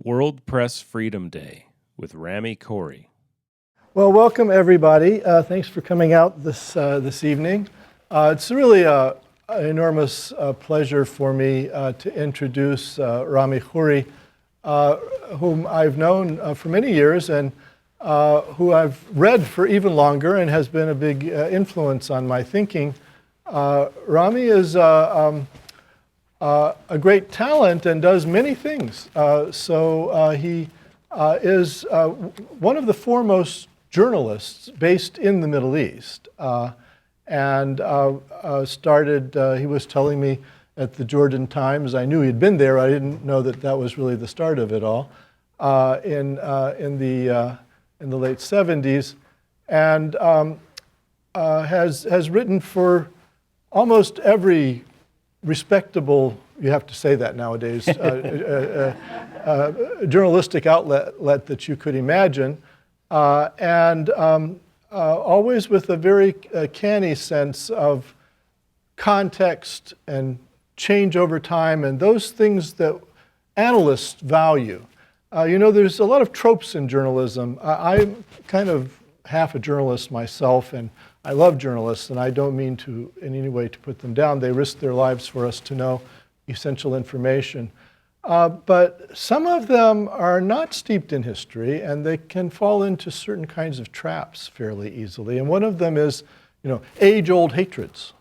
World Press Freedom Day with Rami Khouri. Well, welcome everybody. Thanks for coming out this evening. It's really an enormous pleasure for me to introduce Rami Khouri, whom I've known for many years and who I've read for even longer and has been a big influence on my thinking. Rami is a great talent and does many things. He is one of the foremost journalists based in the Middle East, and started, he was telling me at the Jordan Times, I knew he'd been there, I didn't know that that was really the start of it all, in the late 70s, and has written for almost every respectable, you have to say that nowadays, journalistic outlet that you could imagine, and always with a very canny sense of context and change over time and those things that analysts value. There's a lot of tropes in journalism. I'm kind of half a journalist myself, and I love journalists, and I don't mean to in any way to put them down. They risk their lives for us to know essential information. But some of them are not steeped in history, and they can fall into certain kinds of traps fairly easily. And one of them is, age-old hatreds.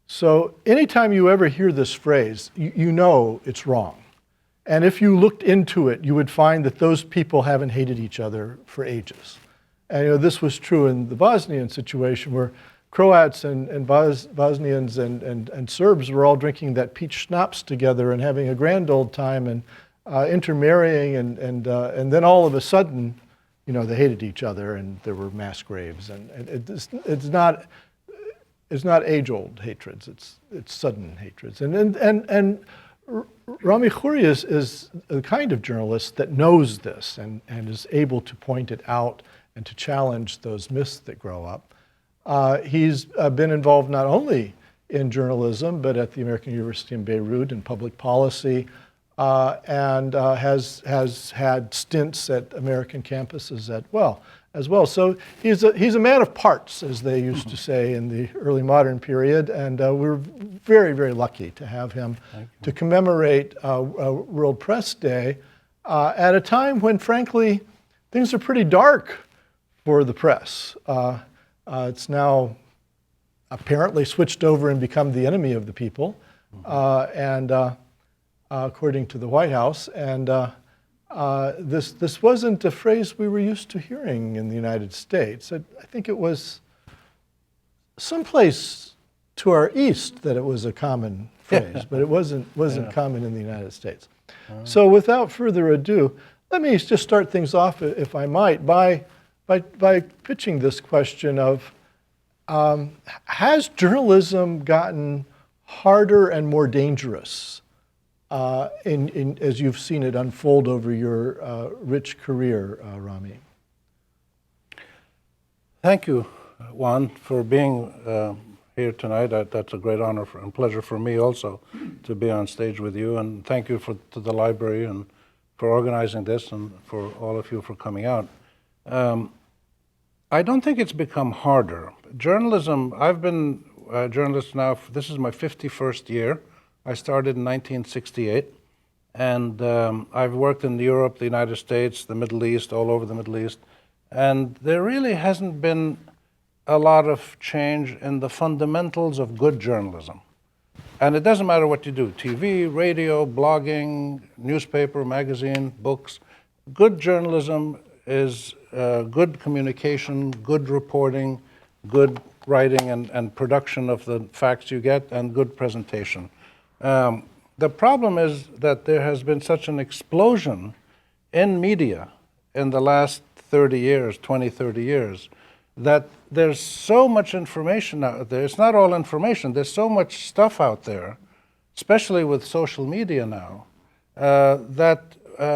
So anytime you ever hear this phrase, you know it's wrong. And if you looked into it, you would find that those people haven't hated each other for ages. And this was true in the Bosnian situation, where Croats and Bosnians and Serbs were all drinking that peach schnapps together and having a grand old time and intermarrying, and then all of a sudden, they hated each other and there were mass graves. And it's not age-old hatreds; it's sudden hatreds. And Rami Khouri is the kind of journalist that knows this and is able to point it out and to challenge those myths that grow up. He's been involved not only in journalism, but at the American University in Beirut in public policy, and has had stints at American campuses as well. So he's a man of parts, as they used to say in the early modern period, and we're very, very lucky to have him to commemorate World Press Day at a time when, frankly, things are pretty dark for the press. It's now apparently switched over and become the enemy of the people, and according to the White House. And this wasn't a phrase we were used to hearing in the United States. I think it was someplace to our east that it was a common phrase, but it wasn't common in the United States. So without further ado, let me just start things off, if I might, by pitching this question of, has journalism gotten harder and more dangerous as you've seen it unfold over your rich career, Rami? Thank you, Juan, for being here tonight. That's a great honor and pleasure for me also to be on stage with you. And thank you to the library and for organizing this, and for all of you for coming out. I don't think it's become harder. Journalism, I've been a journalist now, this is my 51st year. I started in 1968, and I've worked in Europe, the United States, the Middle East, all over the Middle East, and there really hasn't been a lot of change in the fundamentals of good journalism. And it doesn't matter what you do, TV, radio, blogging, newspaper, magazine, books. Good journalism is good communication, good reporting, good writing and production of the facts you get, and good presentation. The problem is that there has been such an explosion in media in the last 30 years, 20, 30 years, that there's so much information out there. It's not all information. There's so much stuff out there, especially with social media now, that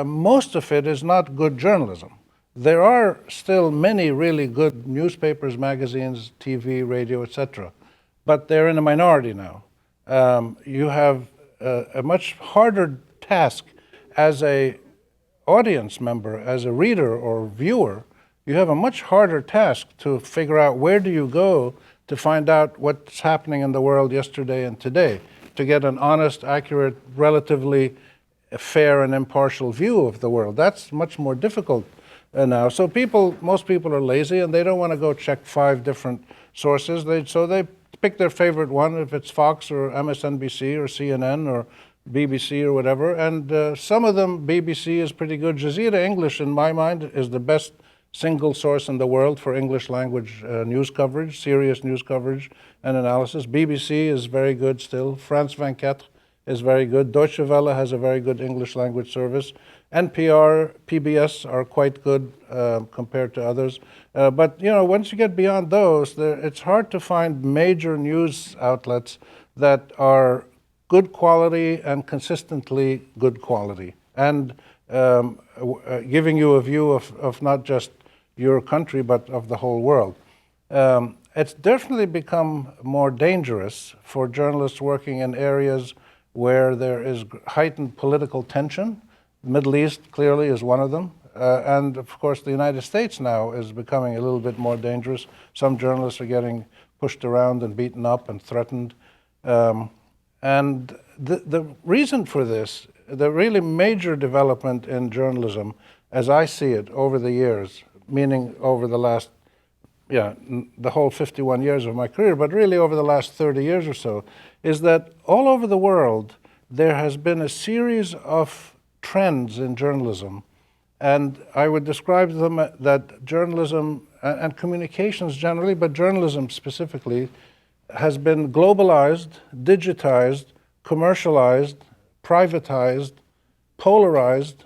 most of it is not good journalism. There are still many really good newspapers, magazines, TV, radio, etc., but they're in a minority now. You have a much harder task as a audience member, as a reader or viewer, you have a much harder task to figure out where do you go to find out what's happening in the world yesterday and today, to get an honest, accurate, relatively fair and impartial view of the world. That's much more difficult now. So most people are lazy and they don't want to go check 5 different sources. So they pick their favorite one, if it's Fox or MSNBC or CNN or BBC or whatever. And some of them, BBC is pretty good. Jazeera English, in my mind, is the best single source in the world for English language news coverage, serious news coverage and analysis. BBC is very good still. France 24 is very good. Deutsche Welle has a very good English language service. NPR, PBS are quite good compared to others. But once you get beyond those, it's hard to find major news outlets that are good quality and consistently good quality, and giving you a view of not just your country, but of the whole world. It's definitely become more dangerous for journalists working in areas where there is heightened political tension. The Middle East clearly is one of them. And of course, the United States now is becoming a little bit more dangerous. Some journalists are getting pushed around and beaten up and threatened. And the reason for this, the really major development in journalism, as I see it over the years, meaning over the last, the whole 51 years of my career, but really over the last 30 years or so, is that all over the world, there has been a series of trends in journalism. And I would describe them that journalism and communications generally, but journalism specifically, has been globalized, digitized, commercialized, privatized, polarized,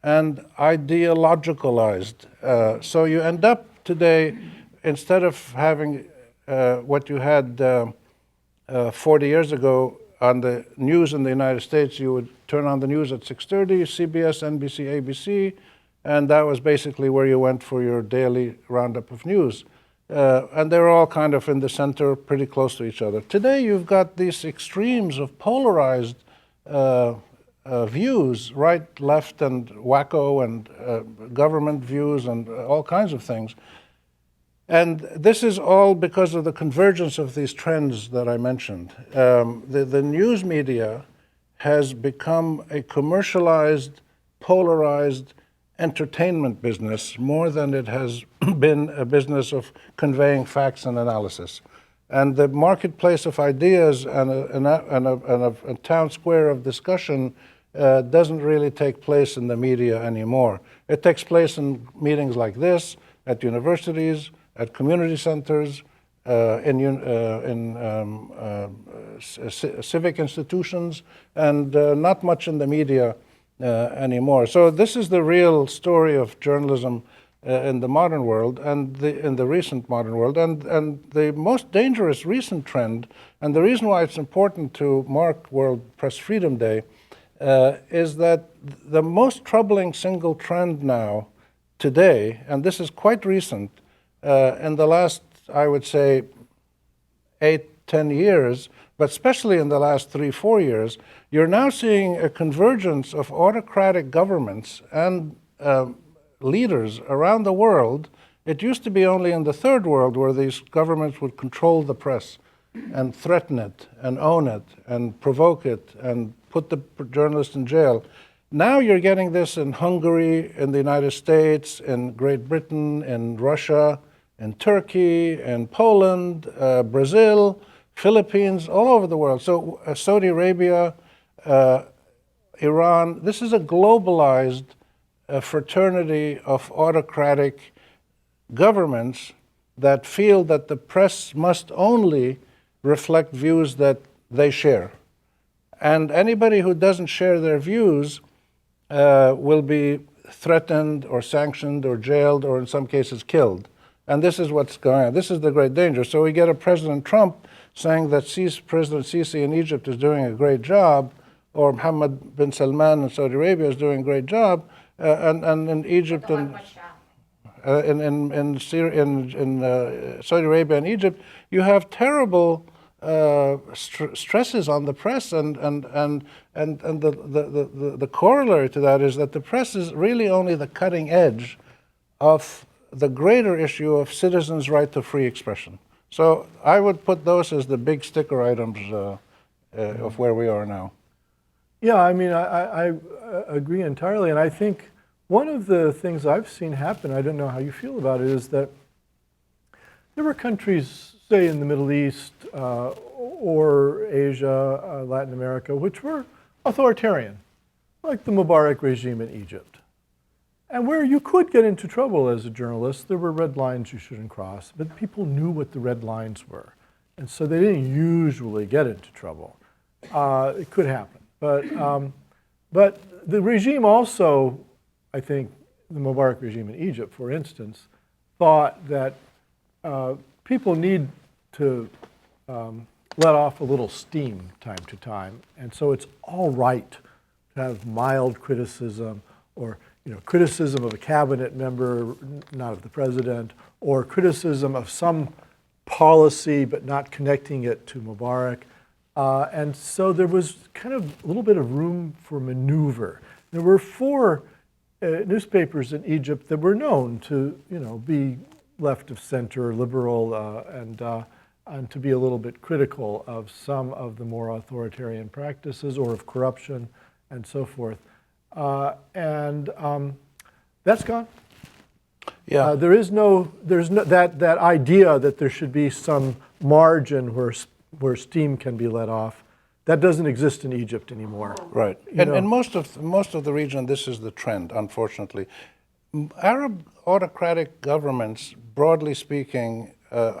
and ideologicalized. So you end up today, instead of having what you had 40 years ago on the news in the United States, you would turn on the news at 6:30, CBS, NBC, ABC, and that was basically where you went for your daily roundup of news. And they're all kind of in the center, pretty close to each other. Today, you've got these extremes of polarized views, right, left, and wacko, and government views, and all kinds of things. And this is all because of the convergence of these trends that I mentioned. The news media has become a commercialized, polarized entertainment business more than it has been a business of conveying facts and analysis. And the marketplace of ideas and a town square of discussion doesn't really take place in the media anymore. It takes place in meetings like this, at universities, at community centers, in civic institutions, and not much in the media anymore. So this is the real story of journalism in the modern world, and in the recent modern world, and the most dangerous recent trend, and the reason why it's important to mark World Press Freedom Day, is that the most troubling single trend now, today, and this is quite recent, in the last, I would say, 8-10 years, but especially in the last 3-4 years, you're now seeing a convergence of autocratic governments and leaders around the world. It used to be only in the third world where these governments would control the press and threaten it and own it and provoke it and put the journalists in jail. Now you're getting this in Hungary, in the United States, in Great Britain, in Russia, in Turkey, in Poland, Brazil, Philippines, all over the world. So Saudi Arabia, Iran, this is a globalized fraternity of autocratic governments that feel that the press must only reflect views that they share. And anybody who doesn't share their views will be threatened or sanctioned or jailed or in some cases killed. And this is what's going on. This is the great danger. So we get a President Trump saying that President Sisi in Egypt is doing a great job, or Mohammed bin Salman in Saudi Arabia is doing a great job, and in Egypt and in Saudi Arabia and Egypt, you have terrible stresses on the press, and the corollary to that is that the press is really only the cutting edge of the greater issue of citizens' right to free expression. So I would put those as the big sticker items of where we are now. Yeah, I mean, I agree entirely, and I think one of the things I've seen happen, I don't know how you feel about it, is that there were countries, say in the Middle East or Asia, Latin America, which were authoritarian, like the Mubarak regime in Egypt. And where you could get into trouble as a journalist, there were red lines you shouldn't cross, but people knew what the red lines were. And so they didn't usually get into trouble. It could happen. But the regime also, I think, the Mubarak regime in Egypt, for instance, thought that people need to let off a little steam time to time. And so it's all right to have mild criticism, or criticism of a cabinet member, not of the president, or criticism of some policy but not connecting it to Mubarak. And so there was kind of a little bit of room for maneuver. There were 4 newspapers in Egypt that were known to be left of center, liberal, and to be a little bit critical of some of the more authoritarian practices or of corruption and so forth. That's gone. Yeah. There's no that idea that there should be some margin where steam can be let off. That doesn't exist in Egypt anymore. Right. In most of the region, this is the trend, unfortunately. Arab autocratic governments, broadly speaking,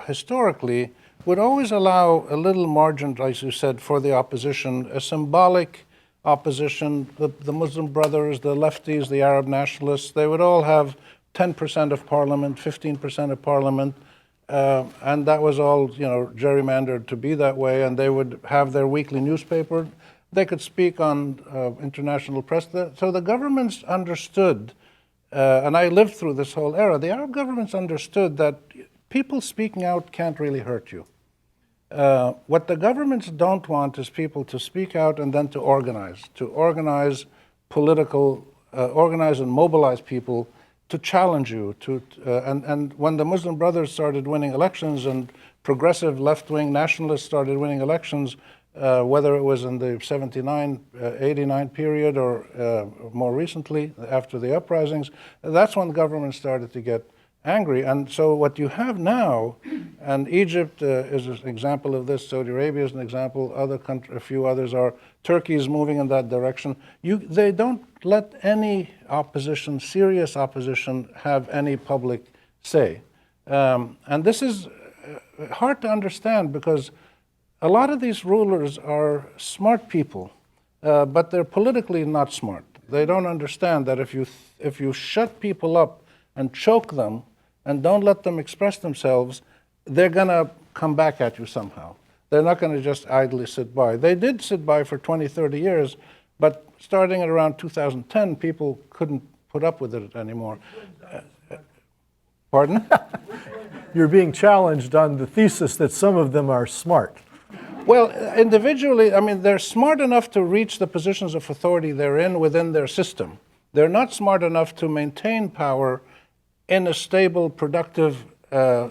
historically, would always allow a little margin, as you said, for the opposition, a symbolic opposition. The Muslim Brothers, the lefties, the Arab nationalists, they would all have 10% of parliament, 15% of parliament, and that was all gerrymandered to be that way, and they would have their weekly newspaper. They could speak on international press. So the governments understood, and I lived through this whole era, the Arab governments understood that people speaking out can't really hurt you. What the governments don't want is people to speak out and then to organize political, organize and mobilize people to challenge you. And when the Muslim Brothers started winning elections and progressive left-wing nationalists started winning elections, whether it was in the 79, 89 period or more recently after the uprisings, that's when government started to get angry. And so what you have now, and Egypt is an example of this, Saudi Arabia is an example, a few others are, Turkey is moving in that direction. They don't let any opposition, serious opposition, have any public say. And this is hard to understand because a lot of these rulers are smart people, but they're politically not smart. They don't understand that if you shut people up and choke them and don't let them express themselves, they're going to come back at you somehow. They're not going to just idly sit by. They did sit by for 20, 30 years, but starting at around 2010, people couldn't put up with it anymore. Pardon? You're being challenged on the thesis that some of them are smart. Well, individually, I mean, they're smart enough to reach the positions of authority they're in within their system. They're not smart enough to maintain power in a stable, productive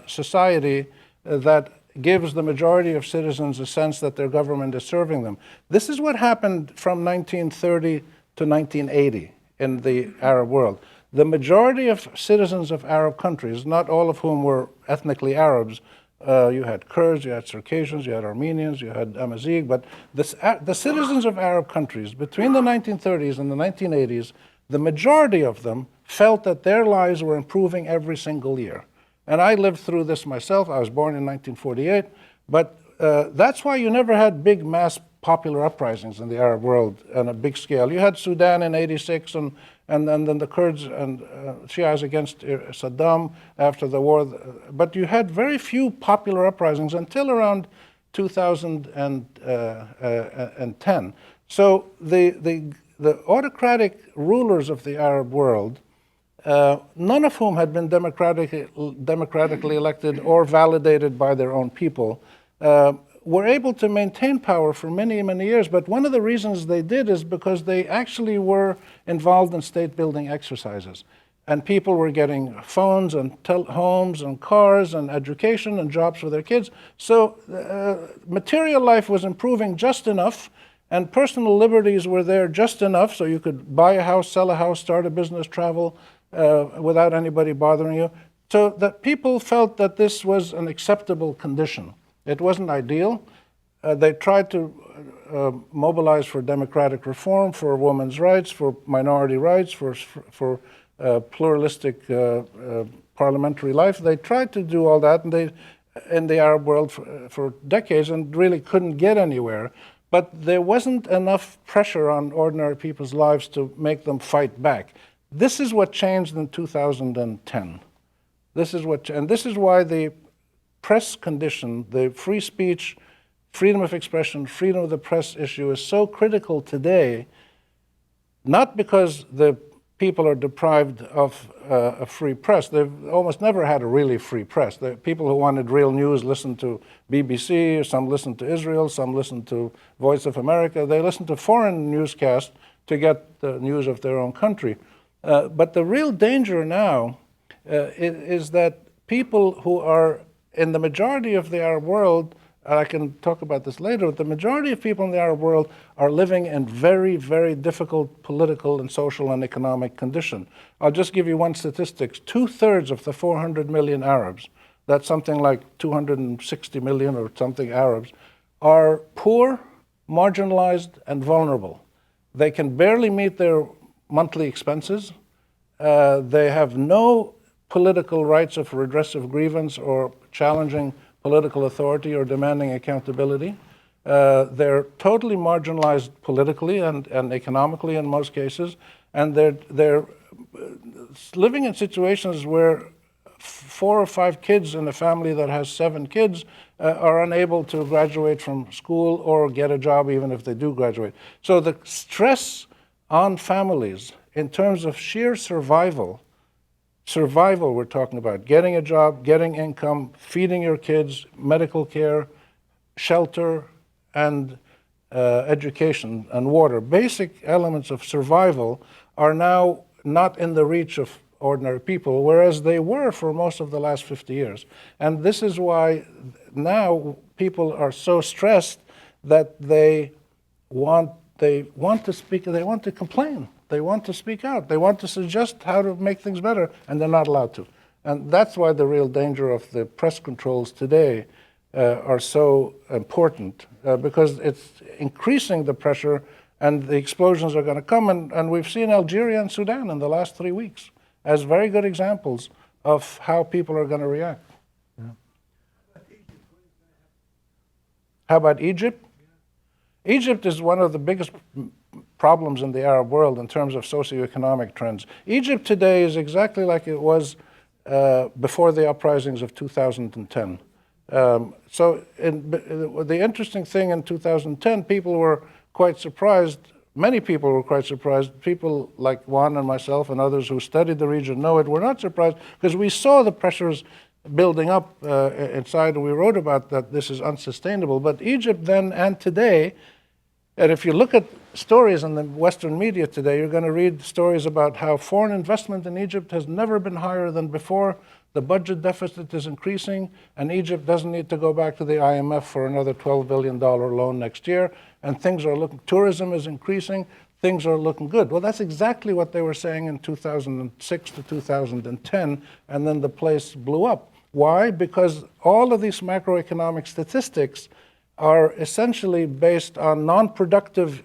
society that gives the majority of citizens a sense that their government is serving them. This is what happened from 1930 to 1980 in the Arab world. The majority of citizens of Arab countries, not all of whom were ethnically Arabs, you had Kurds, you had Circassians, you had Armenians, you had Amazigh, but the citizens of Arab countries between the 1930s and the 1980s, the majority of them felt that their lives were improving every single year. And I lived through this myself. I was born in 1948. But that's why you never had big mass popular uprisings in the Arab world on a big scale. You had Sudan in 86 and then the Kurds and Shias against Saddam after the war. But you had very few popular uprisings until around 2010. So the autocratic rulers of the Arab world, none of whom had been democratically elected or validated by their own people, were able to maintain power for many, many years. But one of the reasons they did is because they actually were involved in state-building exercises. And people were getting phones and homes and cars and education and jobs for their kids. So material life was improving just enough, and personal liberties were there just enough, so you could buy a house, sell a house, start a business, travel without anybody bothering you. So that people felt that this was an acceptable condition. It wasn't ideal. They tried to mobilize for democratic reform, for women's rights, for minority rights, for pluralistic parliamentary life. They tried to do all that in the Arab world for decades and really couldn't get anywhere. But there wasn't enough pressure on ordinary people's lives to make them fight back. This is what changed in 2010. This is why the press condition, the free speech, freedom of expression, freedom of the press issue is so critical today, not because the people are deprived of a free press. They've almost never had a really free press. The people who wanted real news listened to BBC, some listened to Israel, some listened to Voice of America. They listened to foreign newscasts to get the news of their own country. But the real danger now is that people who are in the majority of the Arab world, and I can talk about this later, the majority of people in the Arab world are living in very, very difficult political and social and economic condition. I'll just give you one statistic. 2/3 of the 400 million Arabs, that's something like 260 million or something Arabs, are poor, marginalized, and vulnerable. They can barely meet their monthly expenses. They have no political rights of redress of grievance or challenging political authority or demanding accountability. They're totally marginalized politically and economically in most cases, and they're living in situations where 4 or 5 kids in a family that has 7 kids are unable to graduate from school or get a job even if they do graduate. So the stress on families in terms of sheer survival we're talking about, getting a job, getting income, feeding your kids, medical care, shelter, and education and water. Basic elements of survival are now not in the reach of ordinary people, whereas they were for most of the last 50 years. And this is why now people are so stressed that they want to speak, they want to complain. They want to speak out. They want to suggest how to make things better, and they're not allowed to. And that's why the real danger of the press controls today are so important, because it's increasing the pressure, and the explosions are going to come. And we've seen Algeria and Sudan in the last 3 weeks as very good examples of how people are going to react. Yeah. How about Egypt? Egypt is one of the biggest problems in the Arab world in terms of socioeconomic trends. Egypt today is exactly like it was before the uprisings of 2010. The interesting thing in 2010, people were quite surprised. Many people were quite surprised. People like Juan and myself and others who studied the region know it. We're not surprised because we saw the pressures building up inside, and we wrote about that this is unsustainable. But Egypt then and today, and if you look at stories in the Western media today, you're going to read stories about how foreign investment in Egypt has never been higher than before. The budget deficit is increasing, and Egypt doesn't need to go back to the IMF for another $12 billion loan next year. And tourism is increasing, things are looking good. Well, that's exactly what they were saying in 2006 to 2010, and then the place blew up. Why? Because all of these macroeconomic statistics are essentially based on non-productive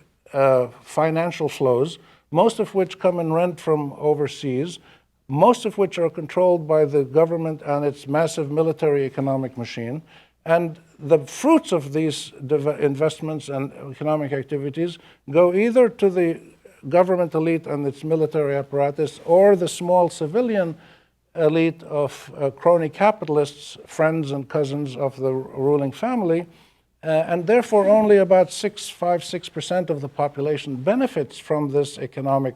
financial flows, most of which come in rent from overseas, most of which are controlled by the government and its massive military economic machine. And the fruits of these investments and economic activities go either to the government elite and its military apparatus or the small civilian elite of crony capitalists, friends and cousins of the ruling family. And therefore only about 6% of the population benefits from this economic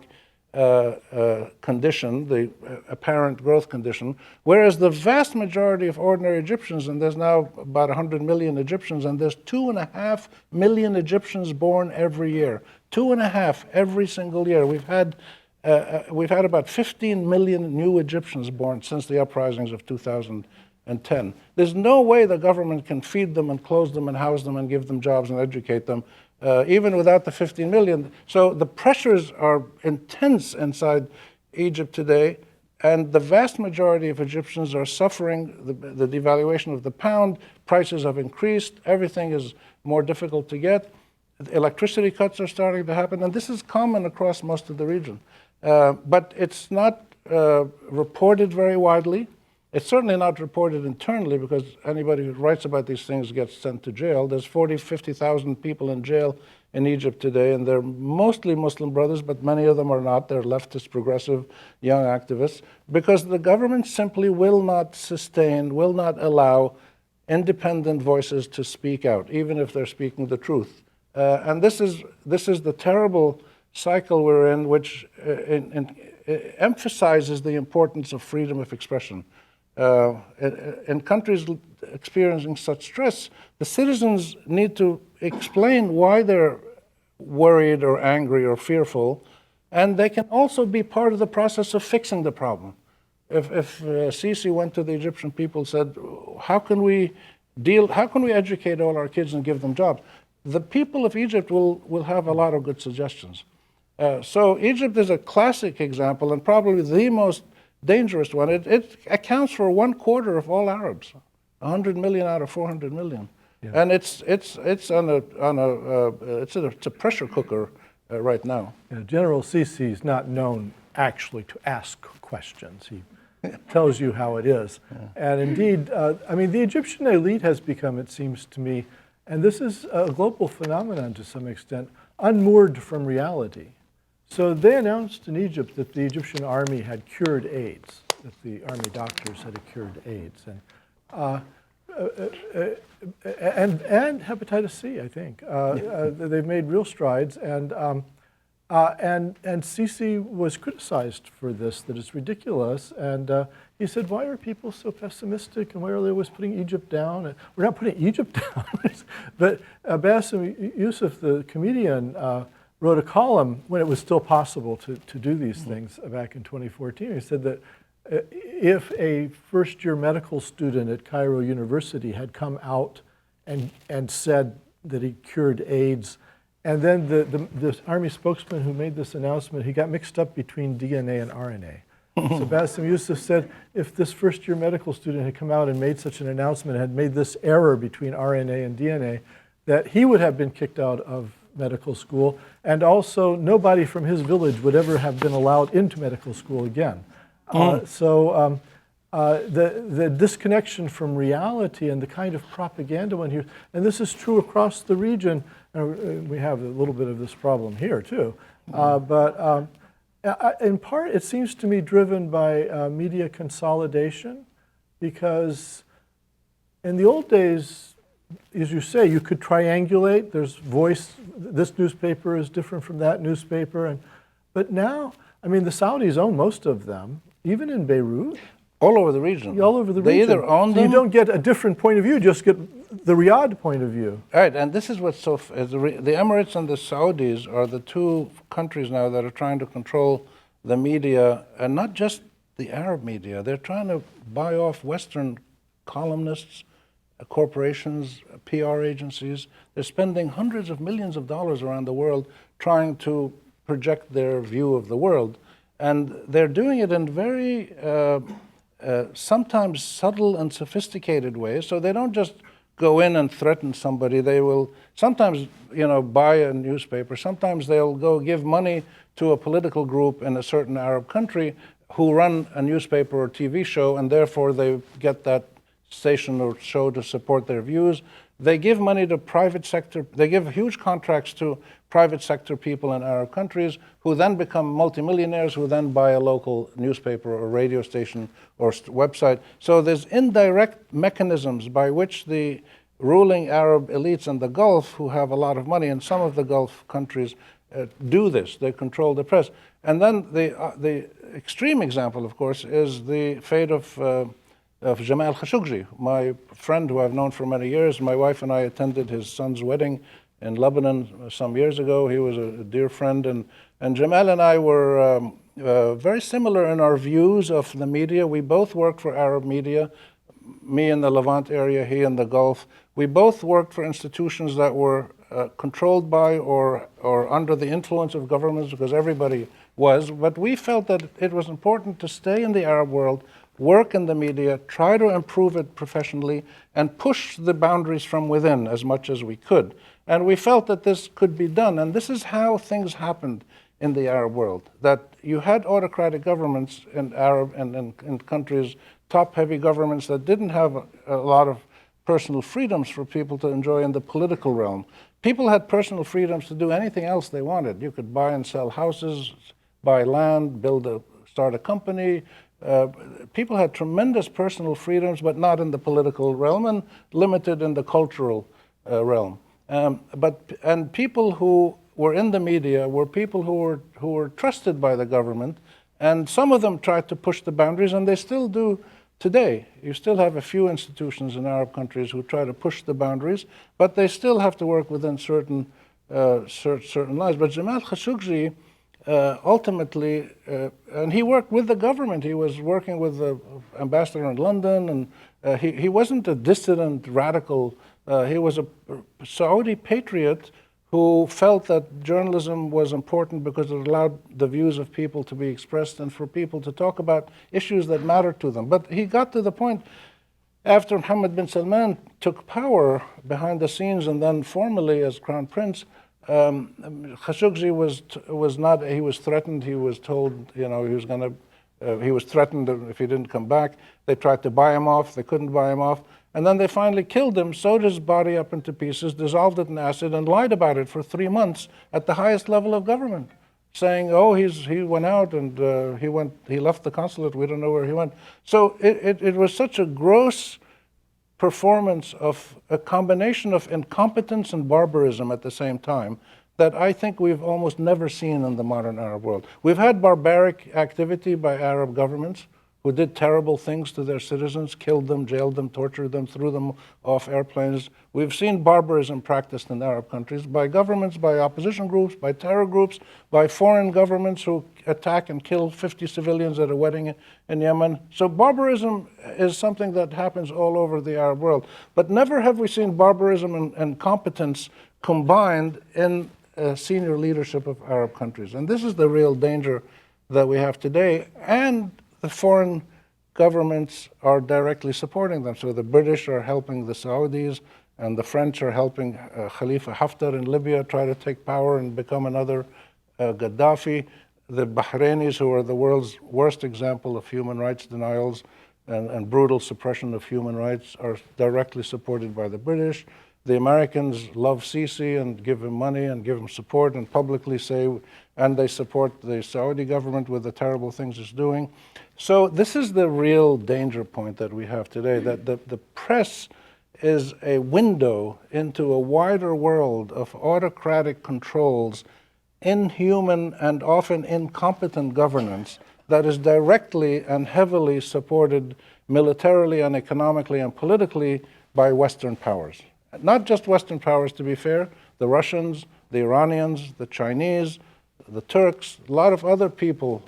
condition, the apparent growth condition, whereas the vast majority of ordinary Egyptians, and there's now about 100 million Egyptians, and there's 2.5 million Egyptians born every year. 2.5 every single year. We've had about 15 million new Egyptians born since the uprisings of 2010. There's no way the government can feed them and clothe them and house them and give them jobs and educate them, even without the 15 million. So the pressures are intense inside Egypt today, and the vast majority of Egyptians are suffering the devaluation of the pound. Prices have increased. Everything is more difficult to get. Electricity cuts are starting to happen, and this is common across most of the region. But it's not reported very widely. It's certainly not reported internally, because anybody who writes about these things gets sent to jail. There's 40,000, 50,000 people in jail in Egypt today, and they're mostly Muslim brothers, but many of them are not. They're leftist, progressive, young activists, because the government simply will not sustain, will not allow independent voices to speak out, even if they're speaking the truth. And this is the terrible cycle we're in, which emphasizes the importance of freedom of expression. In countries experiencing such stress, the citizens need to explain why they're worried or angry or fearful, and they can also be part of the process of fixing the problem. If Sisi went to the Egyptian people and said, how can we educate all our kids and give them jobs? The people of Egypt will have a lot of good suggestions. So Egypt is a classic example, and probably the most dangerous one. It accounts for 1/4 of all Arabs, 100 million out of 400 million, yeah. And it's a pressure cooker right now. Yeah, General Sisi is not known actually to ask questions. He tells you how it is, yeah. And indeed, I mean, the Egyptian elite has become, it seems to me, and this is a global phenomenon to some extent, unmoored from reality. So they announced in Egypt that the Egyptian army had cured AIDS, that the army doctors had cured AIDS, and hepatitis C, I think. They've made real strides, and Sisi was criticized for this, that it's ridiculous, and he said, why are people so pessimistic, and why are they always putting Egypt down? And we're not putting Egypt down. But Bassem Youssef, the comedian, wrote a column when it was still possible to do these things back in 2014. He said that if a first-year medical student at Cairo University had come out and said that he cured AIDS, and then the Army spokesman who made this announcement, he got mixed up between DNA and RNA. So Bassem Youssef said if this first-year medical student had come out and made such an announcement, had made this error between RNA and DNA, that he would have been kicked out of medical school, and also nobody from his village would ever have been allowed into medical school again. So the disconnection from reality and the kind of propaganda one hears, and this is true across the region, we have a little bit of this problem here too, but in part it seems to me driven by media consolidation, because in the old days, as you say, you could triangulate. There's voice. This newspaper is different from that newspaper, but now, I mean, the Saudis own most of them, even in Beirut. All over the region. All over the region. They either own them. You don't get a different point of view. You just get the Riyadh point of view. Right, and this is what's so. The Emirates and the Saudis are the two countries now that are trying to control the media, and not just the Arab media. They're trying to buy off Western columnists, corporations, PR agencies. They're spending hundreds of millions of dollars around the world trying to project their view of the world. And they're doing it in very sometimes subtle and sophisticated ways. So they don't just go in and threaten somebody. They will sometimes, buy a newspaper. Sometimes they'll go give money to a political group in a certain Arab country who run a newspaper or TV show, and therefore they get that station or show to support their views. They give money to private sector, they give huge contracts to private sector people in Arab countries who then become multimillionaires, who then buy a local newspaper or radio station or website. So there's indirect mechanisms by which the ruling Arab elites in the Gulf, who have a lot of money in some of the Gulf countries, do this. They control the press. And then the extreme example, of course, is the fate of Jamal Khashoggi, my friend who I've known for many years. My wife and I attended his son's wedding in Lebanon some years ago. He was a dear friend, and Jamal and I were very similar in our views of the media. We both worked for Arab media, me in the Levant area, he in the Gulf. We both worked for institutions that were controlled by or under the influence of governments, because everybody was. But we felt that it was important to stay in the Arab world, work in the media, try to improve it professionally, and push the boundaries from within as much as we could. And we felt that this could be done. And this is how things happened in the Arab world, that you had autocratic governments in Arab and in countries, top-heavy governments that didn't have a lot of personal freedoms for people to enjoy in the political realm. People had personal freedoms to do anything else they wanted. You could buy and sell houses, buy land, start a company. People had tremendous personal freedoms, but not in the political realm, and limited in the cultural realm. And people who were in the media were people who were trusted by the government, and some of them tried to push the boundaries, and they still do today. You still have a few institutions in Arab countries who try to push the boundaries, but they still have to work within certain lines. But Jamal Khashoggi ultimately, and he worked with the government. He was working with the ambassador in London, and he wasn't a dissident radical. He was a Saudi patriot who felt that journalism was important because it allowed the views of people to be expressed and for people to talk about issues that mattered to them. But he got to the point, after Mohammed bin Salman took power behind the scenes and then formally as crown prince, Khashoggi was not, he was threatened, he was told, he was threatened if he didn't come back. They tried to buy him off, they couldn't buy him off. And then they finally killed him, sewed his body up into pieces, dissolved it in acid, and lied about it for 3 months at the highest level of government, saying, oh, he went out and he left the consulate, we don't know where he went. So it was such a gross performance of a combination of incompetence and barbarism at the same time that I think we've almost never seen in the modern Arab world. We've had barbaric activity by Arab governments who did terrible things to their citizens, killed them, jailed them, tortured them, threw them off airplanes. We've seen barbarism practiced in Arab countries by governments, by opposition groups, by terror groups, by foreign governments who attack and kill 50 civilians at a wedding in Yemen. So barbarism is something that happens all over the Arab world. But never have we seen barbarism and incompetence combined in senior leadership of Arab countries. And this is the real danger that we have today. And the foreign governments are directly supporting them. So the British are helping the Saudis, and the French are helping Khalifa Haftar in Libya try to take power and become another Gaddafi. The Bahrainis, who are the world's worst example of human rights denials and brutal suppression of human rights, are directly supported by the British. The Americans love Sisi and give him money and give him support and publicly say, and they support the Saudi government with the terrible things it's doing. So this is the real danger point that we have today, that the press is a window into a wider world of autocratic controls, inhuman and often incompetent governance that is directly and heavily supported militarily and economically and politically by Western powers. Not just Western powers, to be fair, the Russians, the Iranians, the Chinese, the Turks, a lot of other people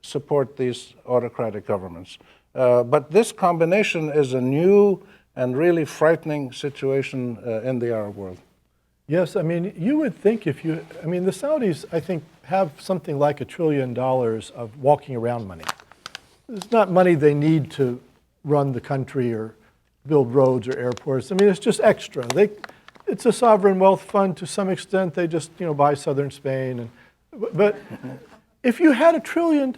support these autocratic governments. But this combination is a new and really frightening situation in the Arab world. Yes, I mean, you would think the Saudis, I think, have something like $1 trillion of walking around money. It's not money they need to run the country or build roads or airports. I mean, it's just extra. It's a sovereign wealth fund to some extent. They just, buy southern Spain. But if you had $1 trillion,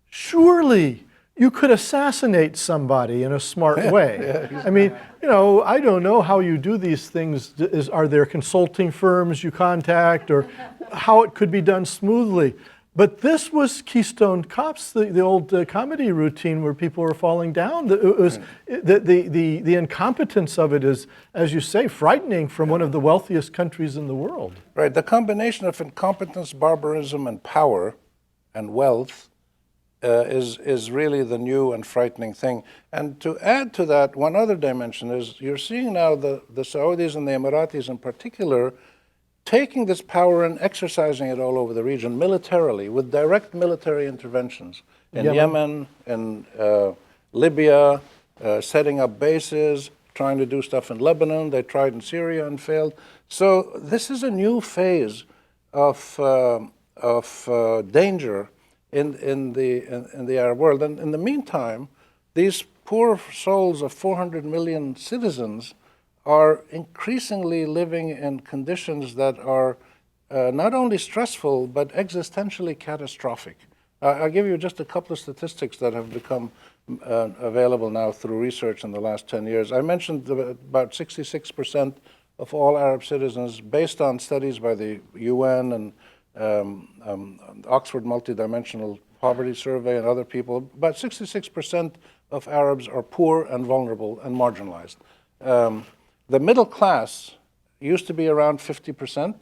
surely you could assassinate somebody in a smart way. I mean, I don't know how you do these things. Are there consulting firms you contact, or how it could be done smoothly? But this was Keystone Cops, the old comedy routine where people were falling down. It was, the incompetence of it is, as you say, frightening from one of the wealthiest countries in the world. Right. The combination of incompetence, barbarism, and power and wealth is really the new and frightening thing. And to add to that, one other dimension is you're seeing now the Saudis and the Emiratis in particular taking this power and exercising it all over the region militarily with direct military interventions in Yemen, in Libya, setting up bases, trying to do stuff in Lebanon. They tried in Syria and failed. So this is a new phase of danger in the Arab world. And in the meantime, these poor souls of 400 million citizens are increasingly living in conditions that are not only stressful, but existentially catastrophic. I'll give you just a couple of statistics that have become available now through research in the last 10 years. I mentioned about 66% of all Arab citizens, based on studies by the UN and Oxford Multidimensional Poverty Survey and other people, about 66% of Arabs are poor and vulnerable and marginalized. The middle class used to be around 50%.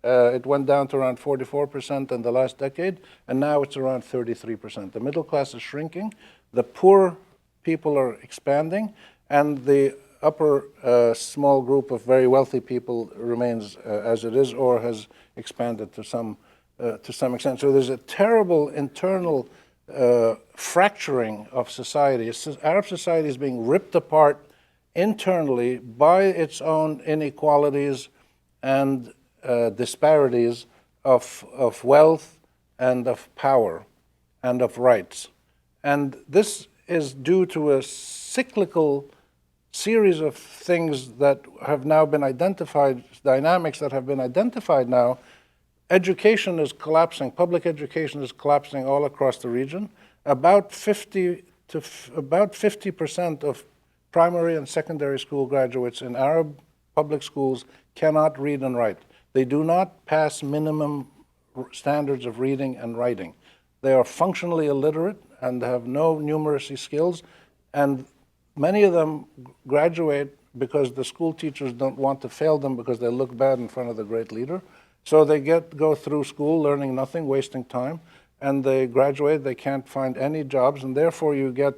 It went down to around 44% in the last decade, and now it's around 33%. The middle class is shrinking, the poor people are expanding, and the upper small group of very wealthy people remains as it is or has expanded to some extent. So there's a terrible internal fracturing of society. Arab society is being ripped apart internally by its own inequalities and disparities of wealth and of power and of rights. And this is due to a cyclical series of things that have now been identified, dynamics that have been identified now. Education is collapsing, public education is collapsing all across the region. About 50% of primary and secondary school graduates in Arab public schools cannot read and write. They do not pass minimum standards of reading and writing. They are functionally illiterate and have no numeracy skills, and many of them graduate because the school teachers don't want to fail them because they look bad in front of the great leader. So they go through school learning nothing, wasting time, and they graduate, they can't find any jobs, and therefore you get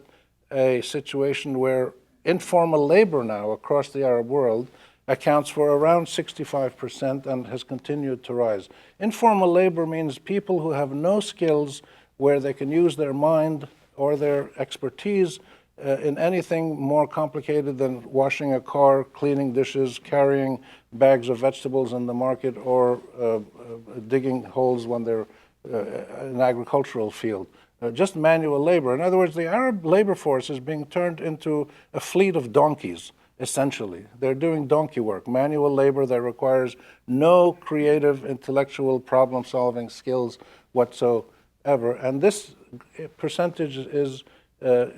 a situation where informal labor now across the Arab world accounts for around 65% and has continued to rise. Informal labor means people who have no skills where they can use their mind or their expertise in anything more complicated than washing a car, cleaning dishes, carrying bags of vegetables in the market, or digging holes when they're in an agricultural field. Just manual labor. In other words, the Arab labor force is being turned into a fleet of donkeys, essentially. They're doing donkey work, manual labor that requires no creative, intellectual, problem-solving skills whatsoever. And this percentage is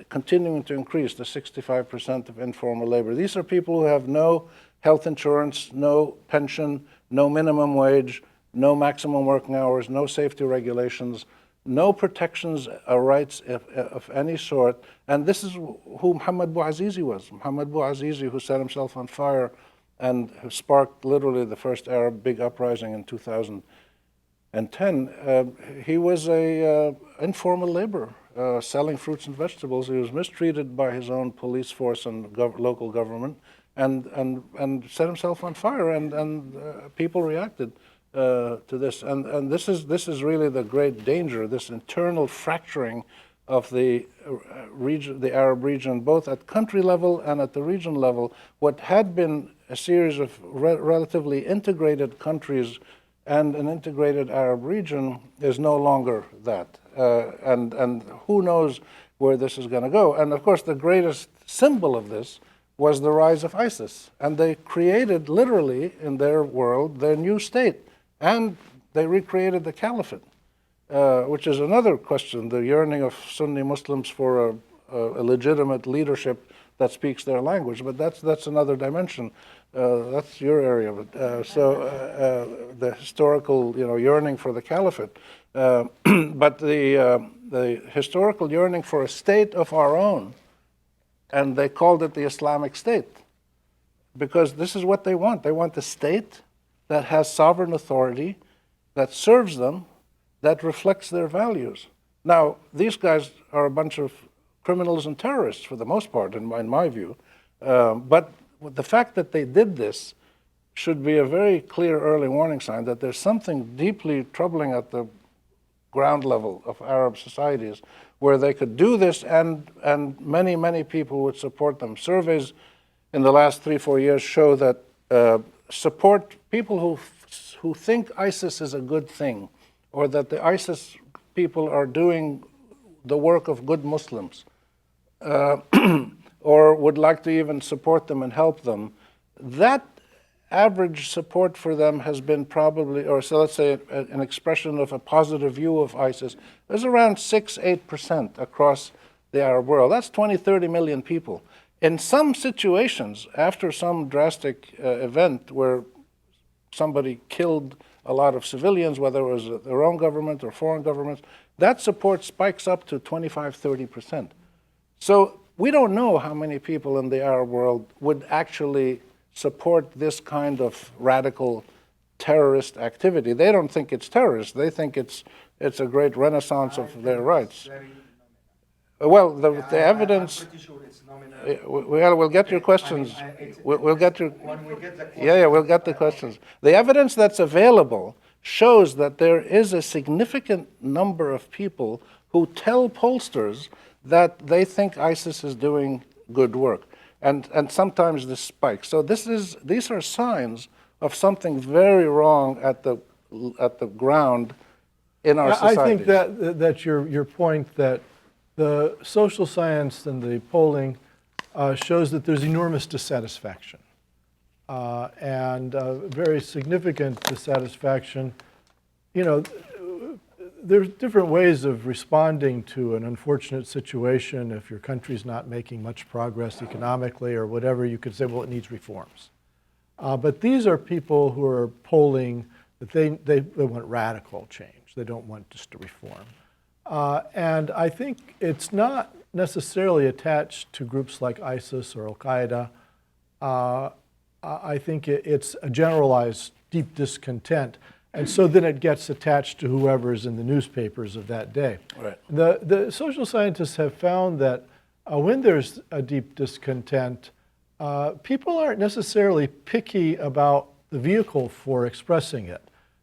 continuing to increase, the 65% of informal labor. These are people who have no health insurance, no pension, no minimum wage, no maximum working hours, no safety regulations, no protections or rights of any sort. And this is who Mohammed Bouazizi was. Mohammed Bouazizi, who set himself on fire and who sparked literally the first Arab big uprising in 2010. He was a informal laborer, selling fruits and vegetables. He was mistreated by his own police force and local government, and set himself on fire, and people reacted to this, and this is really the great danger, this internal fracturing of the region, the Arab region, both at country level and at the region level. What had been a series of relatively integrated countries and an integrated Arab region is no longer that, and who knows where this is going to go. And of course, the greatest symbol of this was the rise of ISIS, and they created literally in their world their new state. And they recreated the caliphate, which is another question, the yearning of Sunni Muslims for a legitimate leadership that speaks their language. But that's another dimension. That's your area. But, the historical, yearning for the caliphate. But the historical yearning for a state of our own, and they called it the Islamic State, because this is what they want. They want a state that has sovereign authority, that serves them, that reflects their values. Now, these guys are a bunch of criminals and terrorists for the most part, in my view. But the fact that they did this should be a very clear early warning sign that there's something deeply troubling at the ground level of Arab societies where they could do this, and many, many people would support them. Surveys in the last 3-4 years show that support people who think ISIS is a good thing, or that the ISIS people are doing the work of good Muslims, or would like to even support them and help them. That average support for them has been probably, or so let's say an expression of a positive view of ISIS, is around 6-8% across the Arab world. That's 20-30 million people. In some situations, after some drastic event where somebody killed a lot of civilians, whether it was their own government or foreign governments, that support spikes up to 25-30%. So we don't know how many people in the Arab world would actually support this kind of radical terrorist activity. They don't think it's terrorist. They think it's a great renaissance of their rights. Well, the evidence. I'm pretty sure it's nominal. We'll get your questions. We'll get your. When we get the questions, Yeah, we'll get the questions. The evidence that's available shows that there is a significant number of people who tell pollsters that they think ISIS is doing good work, and sometimes this spikes. So these are signs of something very wrong at the ground in our society. I think that your point that the social science and the polling shows that there's enormous dissatisfaction, and very significant dissatisfaction. There's different ways of responding to an unfortunate situation. If your country's not making much progress economically or whatever, you could say, well, it needs reforms. But these are people who are polling that they want radical change. They don't want just a reform. And I think it's not necessarily attached to groups like ISIS or Al-Qaeda. I think it's a generalized deep discontent. And so then it gets attached to whoever's in the newspapers of that day. Right. The social scientists have found that when there's a deep discontent, people aren't necessarily picky about the vehicle for expressing it.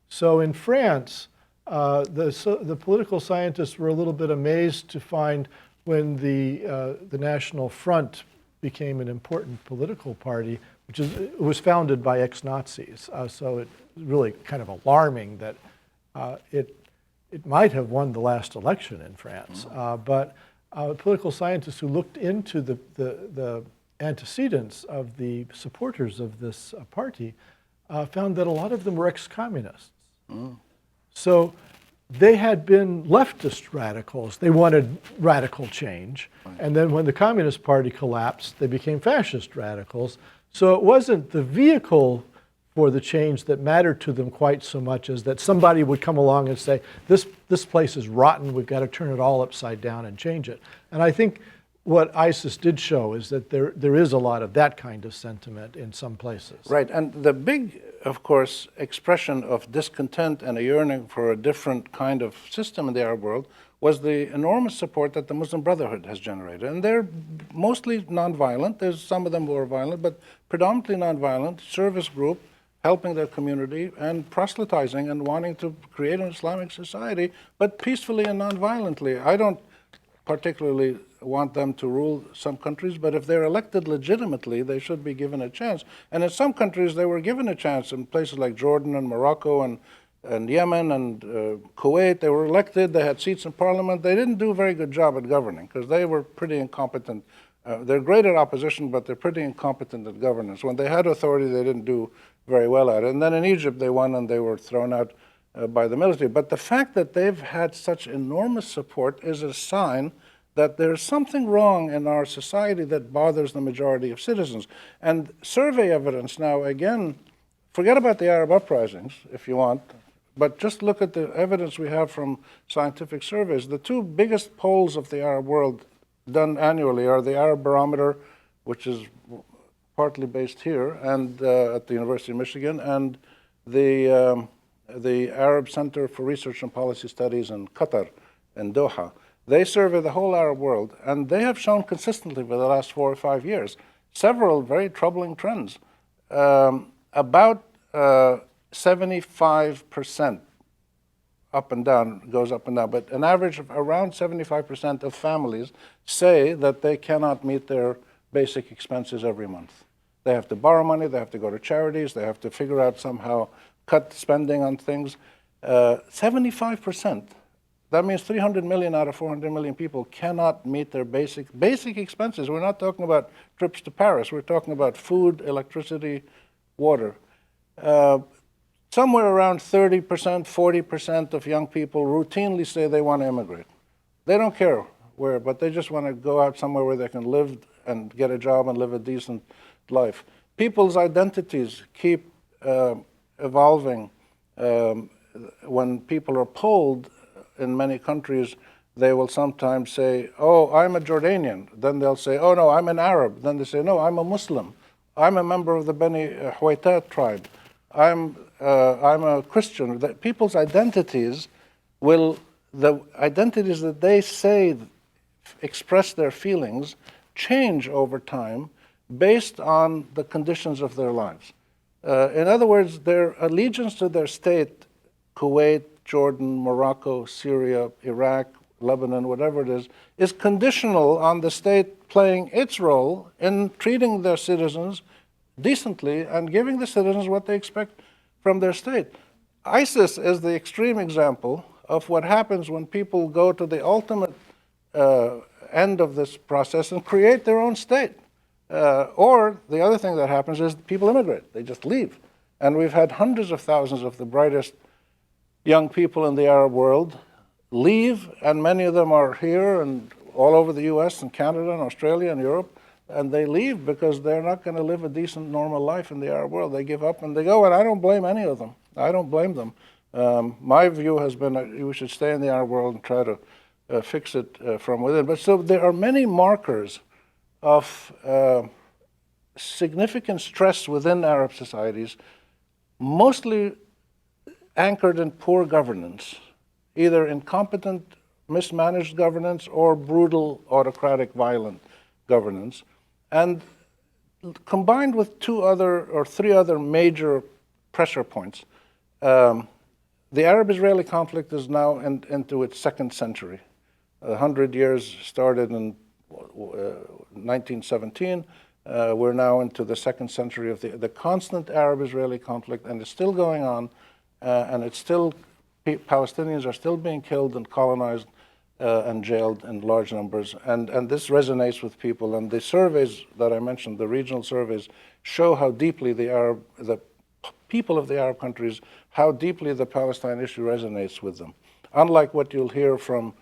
So in France, the political scientists were a little bit amazed to find when the National Front became an important political party, it was founded by ex-Nazis. So it's really kind of alarming that it might have won the last election in France. But political scientists who looked into the antecedents of the supporters of this party found that a lot of them were ex-communists. So they had been leftist radicals. They wanted radical change. And then when the Communist Party collapsed, they became fascist radicals. So it wasn't the vehicle for the change that mattered to them quite so much as that somebody would come along and say, this place is rotten, we've got to turn it all upside down and change it. And I think what ISIS did show is that there is a lot of that kind of sentiment in some places. Right, and the big, of course, expression of discontent and a yearning for a different kind of system in the Arab world was the enormous support that the Muslim Brotherhood has generated. And they're mostly nonviolent. There's some of them who are violent, but predominantly nonviolent, service group, helping their community and proselytizing and wanting to create an Islamic society, but peacefully and nonviolently. I don't particularly want them to rule some countries, but if they're elected legitimately, they should be given a chance. And in some countries, they were given a chance. In places like Jordan and Morocco and Yemen and Kuwait, they were elected, they had seats in parliament. They didn't do a very good job at governing because they were pretty incompetent. They're great at opposition, but they're pretty incompetent at governance. When they had authority, they didn't do very well at it. And then in Egypt, they won and they were thrown out by the military. But the fact that they've had such enormous support is a sign that there's something wrong in our society that bothers the majority of citizens. And survey evidence now, again, forget about the Arab uprisings, if you want, but just look at the evidence we have from scientific surveys. The two biggest polls of the Arab world done annually are the Arab Barometer, which is partly based here and at the University of Michigan, and the Arab Center for Research and Policy Studies in Qatar, in Doha. They survey the whole Arab world, and they have shown consistently for the last 4 or 5 years several very troubling trends. About 75% up and down, goes up and down, but an average of around 75% of families say that they cannot meet their basic expenses every month. They have to borrow money, they have to go to charities, they have to figure out somehow cut spending on things. 75%. That means 300 million out of 400 million people cannot meet their basic expenses. We're not talking about trips to Paris. We're talking about food, electricity, water. Somewhere around 30%, 40% of young people routinely say they want to immigrate. They don't care where, but they just want to go out somewhere where they can live and get a job and live a decent life. People's identities keep evolving. When people are polled in many countries, they will sometimes say, oh, I'm a Jordanian. Then they'll say, oh, no, I'm an Arab. Then they say, no, I'm a Muslim. I'm a member of the Beni Huwaitat tribe. I'm a Christian. People's identities the identities that they say express their feelings change over time based on the conditions of their lives. In other words, their allegiance to their state, Kuwait, Jordan, Morocco, Syria, Iraq, Lebanon, whatever it is conditional on the state playing its role in treating their citizens decently and giving the citizens what they expect from their state. ISIS is the extreme example of what happens when people go to the ultimate end of this process and create their own state. Or the other thing that happens is people immigrate. They just leave. And we've had hundreds of thousands of the brightest young people in the Arab world leave, and many of them are here and all over the US and Canada and Australia and Europe, and they leave because they're not going to live a decent, normal life in the Arab world. They give up and they go, and I don't blame any of them. I don't blame them. My view has been we should stay in the Arab world and try to fix it from within. But so there are many markers of significant stress within Arab societies, mostly anchored in poor governance, either incompetent, mismanaged governance or brutal, autocratic, violent governance, and combined with three other major pressure points. The Arab-Israeli conflict is now into its second century. 100 years started in 1917. We're now into the second century of the constant Arab-Israeli conflict, and it's still going on, and it's still, Palestinians are still being killed and colonized and jailed in large numbers, and this resonates with people. And the surveys that I mentioned, the regional surveys, show how deeply the people of the Arab countries, how deeply the Palestine issue resonates with them. Unlike what you'll hear from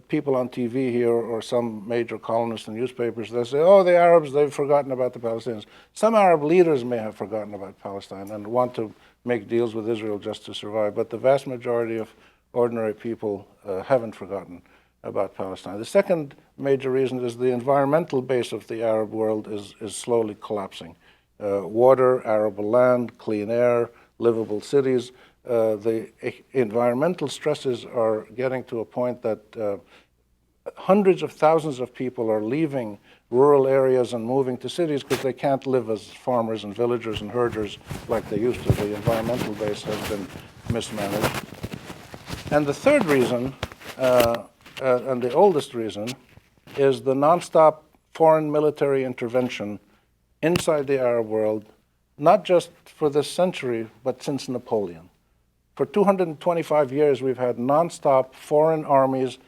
people on TV here or some major columnists and newspapers, they say, oh, the Arabs, they've forgotten about the Palestinians. Some Arab leaders may have forgotten about Palestine and want to make deals with Israel just to survive, but the vast majority of ordinary people haven't forgotten about Palestine. The second major reason is the environmental base of the Arab world is slowly collapsing. Water, arable land, clean air, livable cities. The environmental stresses are getting to a point that hundreds of thousands of people are leaving rural areas and moving to cities because they can't live as farmers and villagers and herders like they used to. The environmental base has been mismanaged. And the third reason, and the oldest reason, is the nonstop foreign military intervention inside the Arab world, not just for this century, but since Napoleon. For 225 years, we've had nonstop foreign armies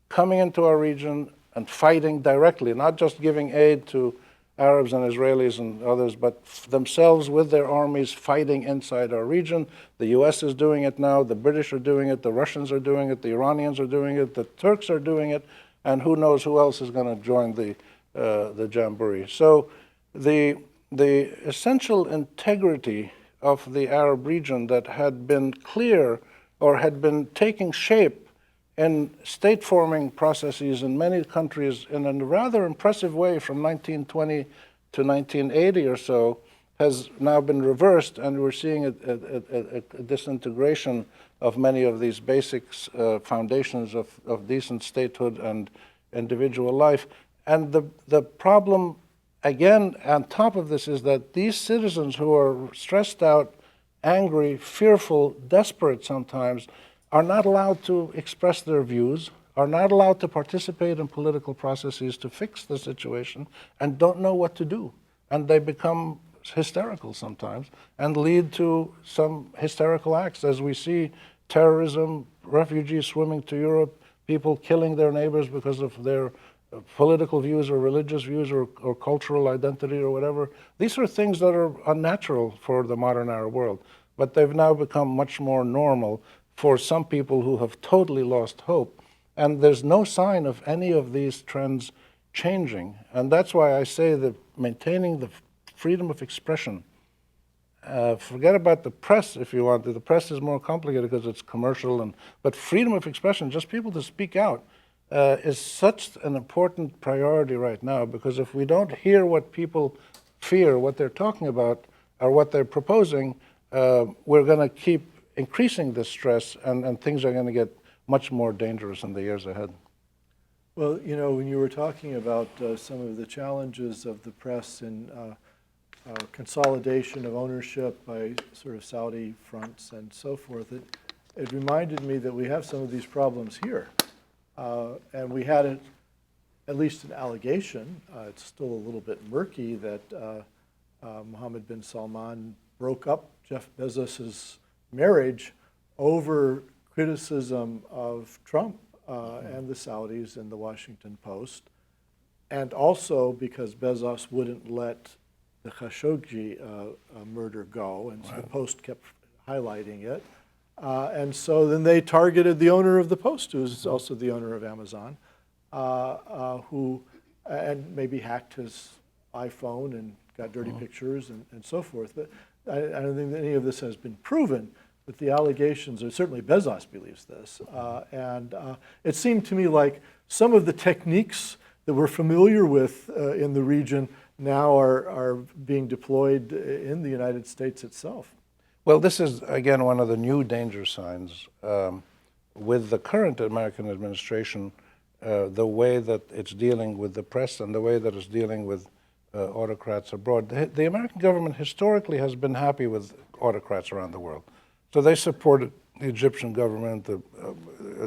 coming into our region and fighting directly, not just giving aid to Arabs and Israelis and others, but themselves with their armies fighting inside our region. The US is doing it now, the British are doing it, the Russians are doing it, the Iranians are doing it, the Turks are doing it. and who knows who else is going to join the jamboree. So the essential integrity of the Arab region that had been clear or had been taking shape in state-forming processes in many countries in a rather impressive way from 1920 to 1980 or so has now been reversed, and we're seeing a disintegration of many of these basic foundations of decent statehood and individual life. And the problem, again, on top of this, is that these citizens who are stressed out, angry, fearful, desperate sometimes, are not allowed to express their views, are not allowed to participate in political processes to fix the situation, and don't know what to do. And they become hysterical sometimes and lead to some hysterical acts, as we see terrorism, refugees swimming to Europe, people killing their neighbors because of their political views or religious views or cultural identity or whatever. These are things that are unnatural for the modern Arab world, but they've now become much more normal for some people who have totally lost hope. And there's no sign of any of these trends changing. And that's why I say that maintaining the freedom of expression, forget about the press if you want. The press is more complicated because it's commercial, but freedom of expression, just people to speak out, is such an important priority right now, because if we don't hear what people fear, what they're talking about, or what they're proposing, we're going to keep increasing the stress, and things are going to get much more dangerous in the years ahead. Well, you know, when you were talking about some of the challenges of the press in consolidation of ownership by sort of Saudi fronts and so forth, it reminded me that we have some of these problems here. And we had at least an allegation, it's still a little bit murky, that Mohammed bin Salman broke up Jeff Bezos's marriage over criticism of Trump and the Saudis in the Washington Post, and also because Bezos wouldn't let the Khashoggi murder go, and so the Post kept highlighting it. And so then they targeted the owner of the Post, who's also the owner of Amazon, who and maybe hacked his iPhone and got dirty pictures and so forth. But I don't think that any of this has been proven, but the allegations are, certainly Bezos believes this. And it seemed to me like some of the techniques that we're familiar with in the region now are being deployed in the United States itself. Well, this is, again, one of the new danger signs with the current American administration, the way that it's dealing with the press and the way that it's dealing with autocrats abroad. The American government historically has been happy with autocrats around the world. So they supported the Egyptian government.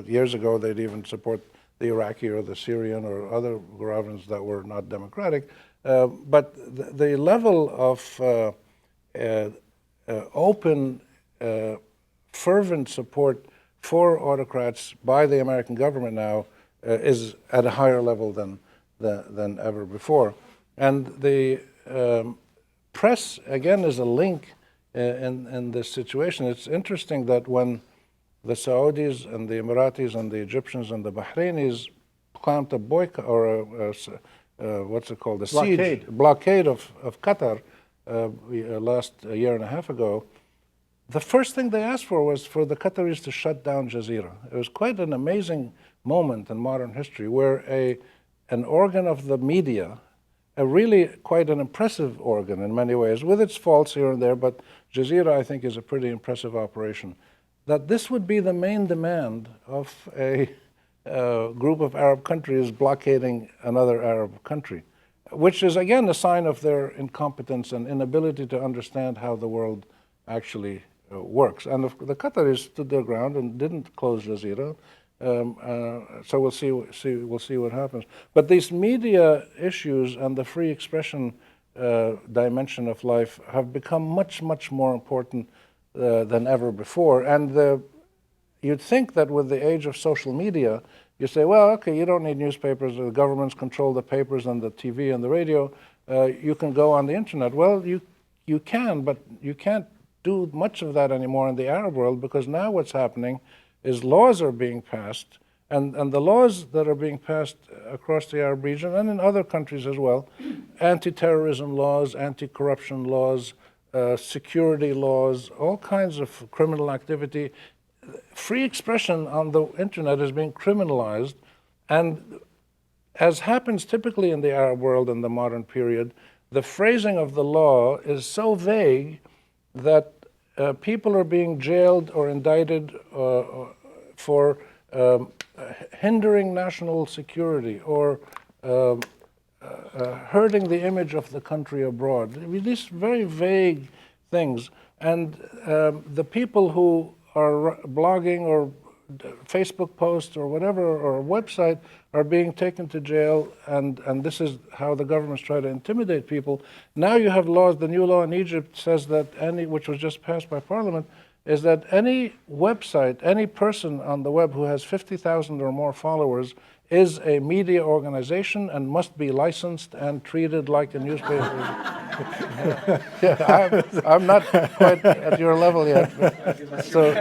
Years ago, they'd even support the Iraqi or the Syrian or other governments that were not democratic. But the level of open, fervent support for autocrats by the American government now is at a higher level than ever before. And the press, again, is a link in this situation. It's interesting that when the Saudis and the Emiratis and the Egyptians and the Bahrainis planned a boycott, or what's it called, a blockade of Qatar last year and a half ago, the first thing they asked for was for the Qataris to shut down Jazeera. It was quite an amazing moment in modern history where an organ of the media, a really quite an impressive organ in many ways, with its faults here and there, but Jazeera, I think, is a pretty impressive operation, that this would be the main demand of a group of Arab countries blockading another Arab country, which is, again, a sign of their incompetence and inability to understand how the world actually works. And the Qataris stood their ground and didn't close Jazeera. So we'll see what happens. But these media issues and the free expression dimension of life have become much, much more important than ever before. And you'd think that with the age of social media, you say, well, okay, you don't need newspapers. The governments control the papers and the TV and the radio. You can go on the internet. Well, you can, but you can't do much of that anymore in the Arab world, because now what's happening is laws are being passed And the laws that are being passed across the Arab region and in other countries as well, anti-terrorism laws, anti-corruption laws, security laws, all kinds of criminal activity, free expression on the internet is being criminalized. And as happens typically in the Arab world in the modern period, the phrasing of the law is so vague that people are being jailed or indicted for hindering national security or hurting the image of the country abroad. I mean, these very vague things. And the people who are blogging or Facebook posts or whatever, or a website, are being taken to jail, and this is how the governments try to intimidate people. Now you have laws, the new law in Egypt says that which was just passed by parliament, is that any website, any person on the web who has 50,000 or more followers is a media organization and must be licensed and treated like a newspaper. Yeah, I'm not quite at your level yet. So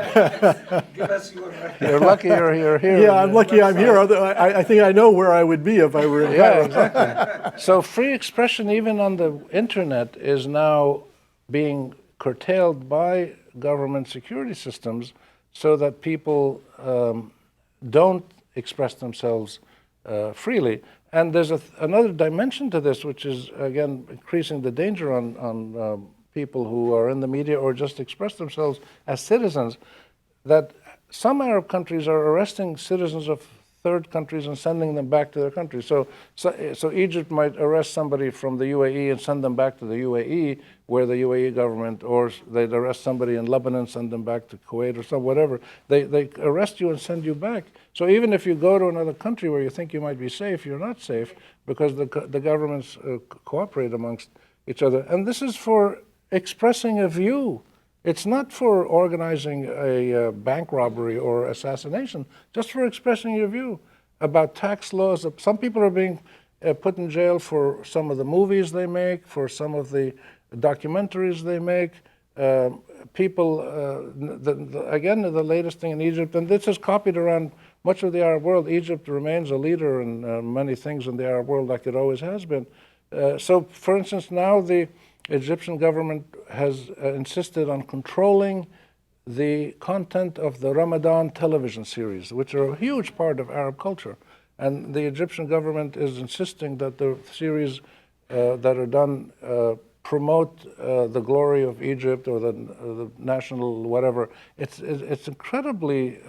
Give us your you're lucky you're here. Yeah, I'm lucky I'm here. I think I know where I would be if I were in Yeah, Cairo. exactly. So free expression, even on the internet, is now being curtailed by government security systems so that people don't express themselves freely. And there's another dimension to this, which is, again, increasing the danger on people who are in the media or just express themselves as citizens, that some Arab countries are arresting citizens of third countries and sending them back to their country. So Egypt might arrest somebody from the UAE and send them back to the UAE, where the UAE government, or they'd arrest somebody in Lebanon, send them back to Kuwait or whatever. They arrest you and send you back. So even if you go to another country where you think you might be safe, you're not safe because the governments cooperate amongst each other. And this is for expressing a view. It's not for organizing a bank robbery or assassination, just for expressing your view about tax laws. Some people are being put in jail for some of the movies they make, for some of the documentaries they make. Again, the latest thing in Egypt, and this is copied around much of the Arab world. Egypt remains a leader in many things in the Arab world, like it always has been. So, for instance, now the Egyptian government has insisted on controlling the content of the Ramadan television series, which are a huge part of Arab culture. And the Egyptian government is insisting that the series that are done promote the glory of Egypt or the national whatever. It's incredibly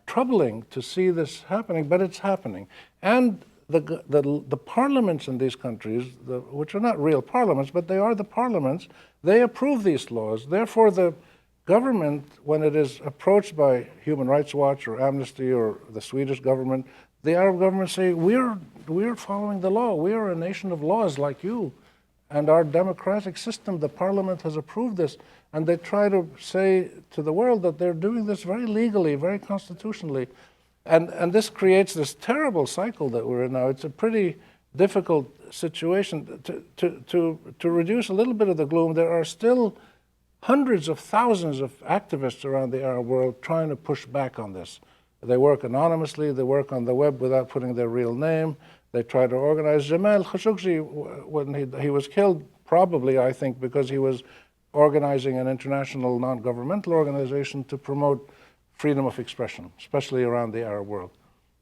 troubling to see this happening, but it's happening. And the parliaments in these countries, which are not real parliaments, but they are the parliaments, they approve these laws. Therefore, the government, when it is approached by Human Rights Watch or Amnesty or the Swedish government, the Arab governments say, we're following the law. We are a nation of laws like you. And our democratic system, the parliament has approved this. And they try to say to the world that they're doing this very legally, very constitutionally. And this creates this terrible cycle that we're in now. It's a pretty difficult situation. To reduce a little bit of the gloom, there are still hundreds of thousands of activists around the Arab world trying to push back on this. They work anonymously, they work on the web without putting their real name. They try to organize. Jamal Khashoggi, when he was killed, probably, I think, because he was organizing an international non-governmental organization to promote freedom of expression, especially around the Arab world.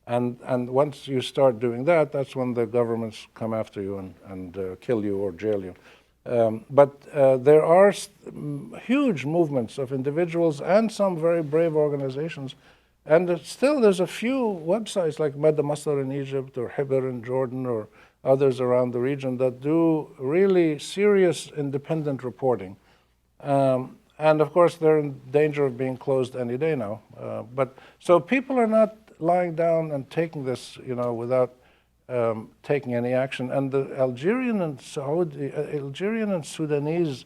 And once you start doing that, that's when the governments come after you and kill you or jail you. But there are huge movements of individuals and some very brave organizations. And still there's a few websites like Mada Masr in Egypt or Hibr in Jordan or others around the region that do really serious independent reporting. And of course, they're in danger of being closed any day now. But so people are not lying down and taking this, without taking any action. And the Algerian and Sudanese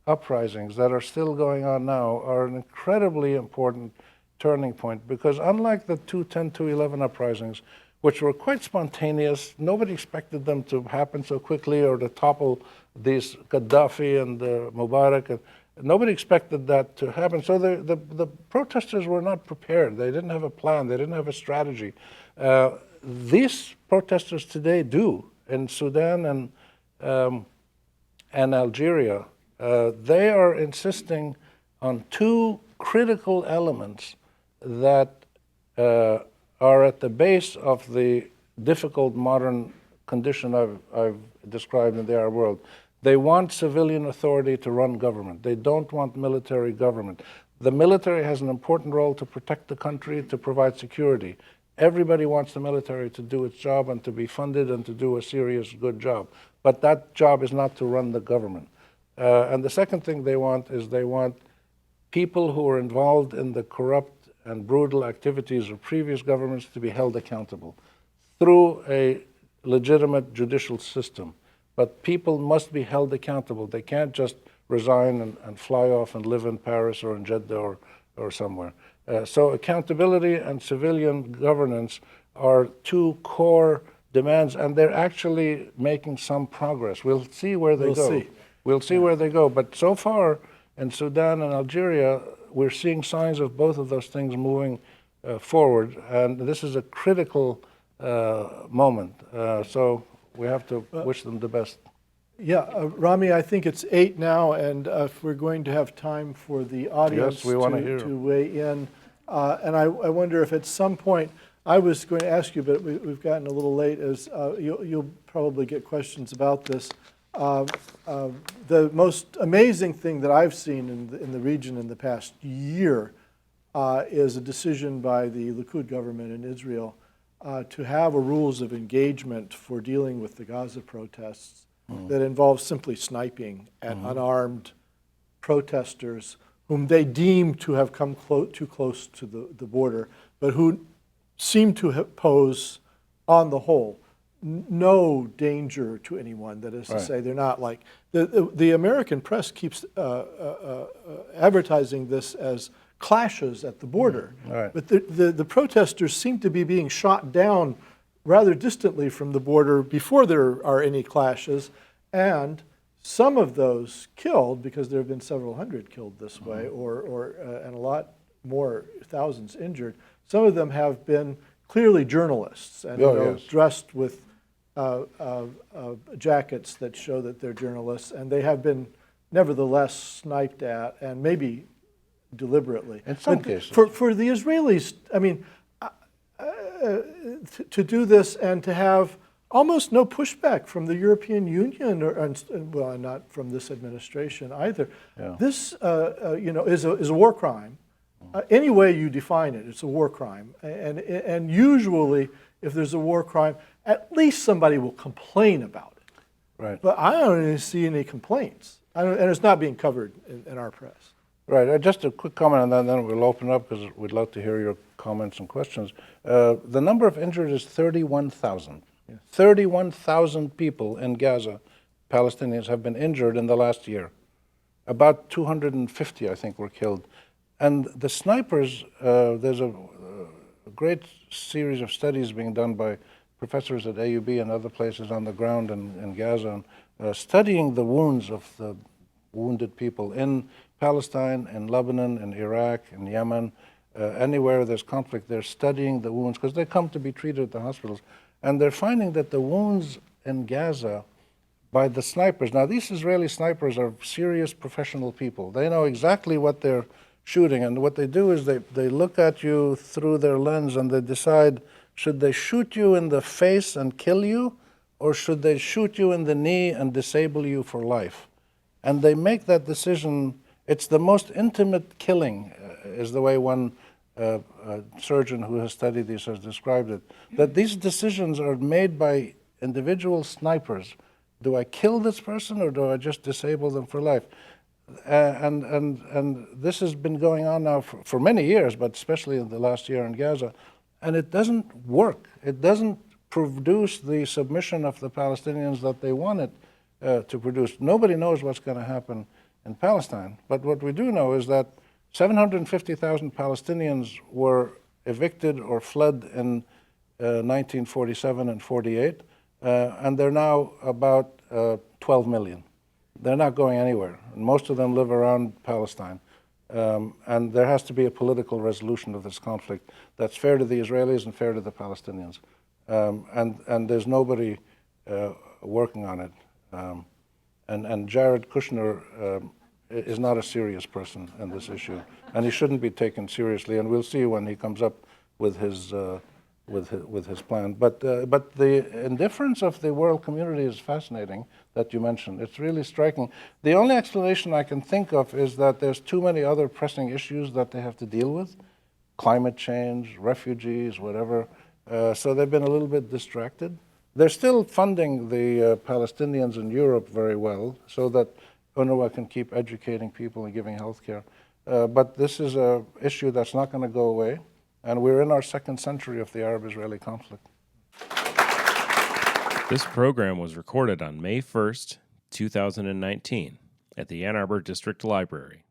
uprisings that are still going on now are an incredibly important turning point, because unlike the 2010, 2011 uprisings, which were quite spontaneous, nobody expected them to happen so quickly or to topple these Gaddafi and Mubarak. Nobody expected that to happen. So the protesters were not prepared. They didn't have a plan. They didn't have a strategy. These protesters today do in Sudan and Algeria. They are insisting on two critical elements that are at the base of the difficult modern condition I've described in the Arab world. They want civilian authority to run government. They don't want military government. The military has an important role to protect the country, to provide security. Everybody wants the military to do its job and to be funded and to do a serious, good job. But that job is not to run the government. And the second thing they want is they want people who are involved in the corrupt and brutal activities of previous governments to be held accountable through a legitimate judicial system. But people must be held accountable. They can't just resign and fly off and live in Paris or in Jeddah or somewhere. So accountability and civilian governance are two core demands, and they're actually making some progress. We'll see where they go. We'll see where they go. But so far in Sudan and Algeria, we're seeing signs of both of those things moving forward, and this is a critical moment. So we have to wish them the best. Yeah, Rami, I think it's 8 now, and if we're going to have time for the audience Yes, we want to hear. to weigh in. And I wonder if at some point, I was going to ask you, but we've gotten a little late, as you'll probably get questions about this. The most amazing thing that I've seen in the region in the past year is a decision by the Likud government in Israel to have a rules of engagement for dealing with the Gaza protests that involves simply sniping at unarmed protesters whom they deem to have come too close to the border, but who seem to pose, on the whole, no danger to anyone. That is to say, they're not like the American press keeps advertising this as clashes at the border, but the protesters seem to be being shot down rather distantly from the border before there are any clashes, and some of those killed, because there have been several hundred killed this way, and a lot more, thousands injured. Some of them have been clearly journalists and dressed with jackets that show that they're journalists, and they have been nevertheless sniped at, and maybe deliberately. In some cases. For the Israelis, I mean, to do this and to have almost no pushback from the European Union, well, not from this administration either. This, is a war crime. Any way you define it, it's a war crime. And usually, if there's a war crime, at least somebody will complain about it. Right. But I don't even see any complaints. And it's not being covered in our press. Right. Just a quick comment on that, and then we'll open up because we'd love to hear your comments and questions. The number of injured is 31,000. 31,000 people in Gaza, Palestinians, have been injured in the last year. About 250, I think, were killed. And the snipers, there's a great series of studies being done by professors at AUB and other places on the ground in Gaza, studying the wounds of the wounded people in Palestine, in Lebanon, in Iraq, in Yemen, anywhere there's conflict. They're studying the wounds because they come to be treated at the hospitals. And they're finding that the wounds in Gaza by the snipers, now these Israeli snipers are serious professional people. They know exactly what they're shooting, and what they do is they look at you through their lens and they decide, should they shoot you in the face and kill you, or should they shoot you in the knee and disable you for life? And they make that decision. It's the most intimate killing, is the way one surgeon who has studied this has described it, that these decisions are made by individual snipers. Do I kill this person, or do I just disable them for life? And this has been going on now for many years, but especially in the last year in Gaza, and it doesn't work. It doesn't produce the submission of the Palestinians that they want it to produce. Nobody knows what's going to happen in Palestine, but what we do know is that 750,000 Palestinians were evicted or fled in 1947 and 48, and they're now about 12 million. They're not going anywhere. Most of them live around Palestine. And there has to be a political resolution of this conflict that's fair to the Israelis and fair to the Palestinians. And there's nobody working on it. And Jared Kushner is not a serious person in this issue, and he shouldn't be taken seriously. And we'll see when he comes up with his plan. But the indifference of the world community is fascinating that you mentioned. It's really striking. The only explanation I can think of is that there's too many other pressing issues that they have to deal with, climate change, refugees, whatever. So they've been a little bit distracted. They're still funding the Palestinians in Europe very well so that UNRWA can keep educating people and giving health care. But this is an issue that's not going to go away. And we're in our second century of the Arab-Israeli conflict. This program was recorded on May 1st, 2019, at the Ann Arbor District Library.